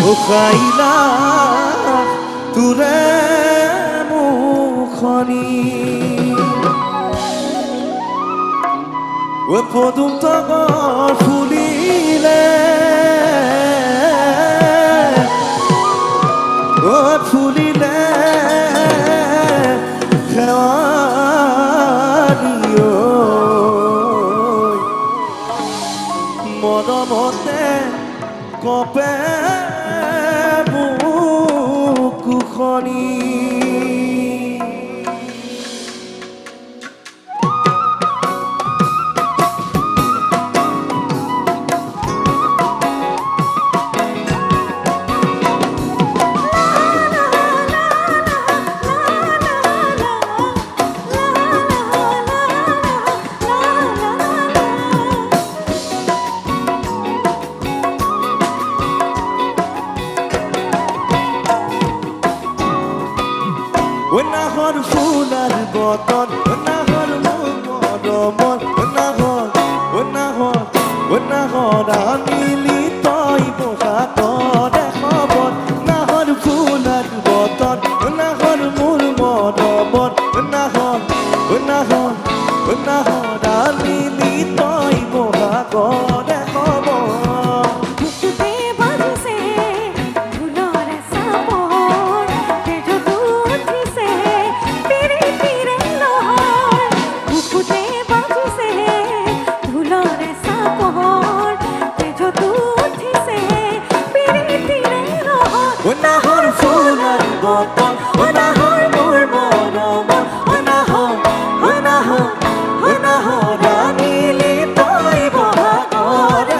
খাইলা তোৰে মুখনি পদুম তগৰ ফুলিলে ফুলিলে খেৱালি মৰমতে কপে বুকুখনি নাহৰ ফুলাৰ বতন নাহৰ মৰমত নাহৰ মিলি তই বহাগত খবৰ নাহৰ ফুলাৰ বতন নাহৰ মোৰ মৰমত নাহৰ মিলি তই বহাগত খবৰ নাহৰ ফুলাৰ বতন নাহৰ মোৰ মৰমত নাহৰ মিলি তই বহাগত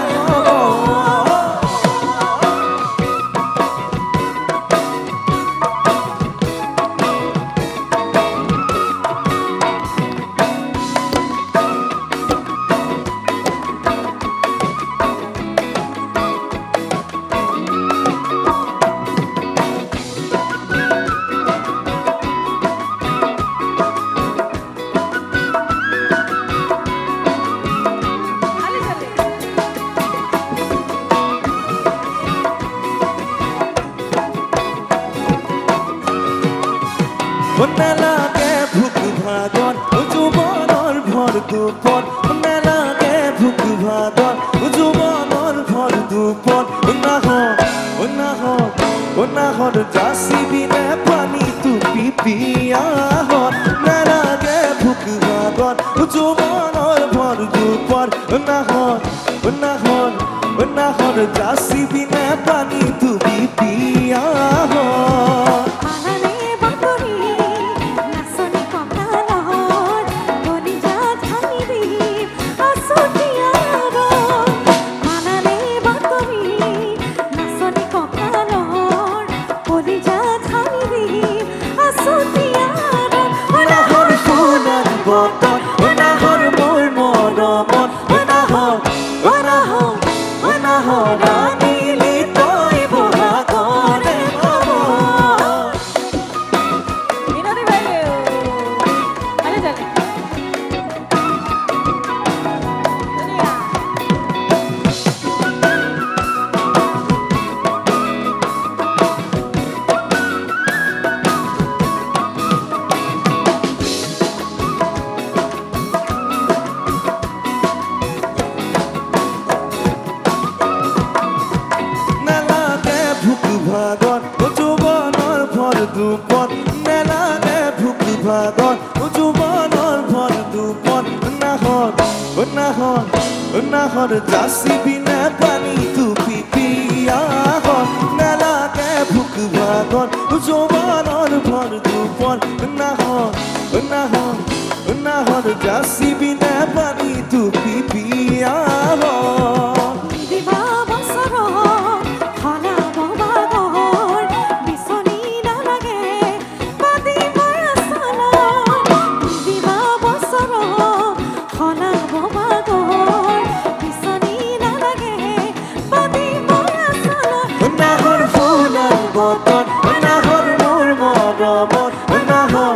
নালাগে ভোক ভাগত যৌৱনৰ ভৰ দুপৰ নালাগে ভোক ভাগত যৌৱনৰ ভৰ দুপৰ নাহৰ যাচিবিনে পানী টুপি পিয়াহত নালাগে ভোক ভাগত যৌৱনৰ ভৰ দুপৰ নাহৰ যাচিবিনে পানী টুপি পিয়াহত নাহৰ মোৰ মৰমত নাহৰ মিলি তই বহাগত যৌৱনৰ ভৰ দুপত নেলাগে ভোক ভাগত যৌৱনৰ ভৰ দুপত নাহৰ যাচিবিনে পানী টুপি পিয়াহত নেলাগে ভোক ভাগত যৌৱনৰ ভৰ দুপত নাহৰ যাচিবিনে পানী টুপি পিয়াহত নাহৰ ফুলাৰ বতন নাহৰ মোৰ মৰমত নাহৰ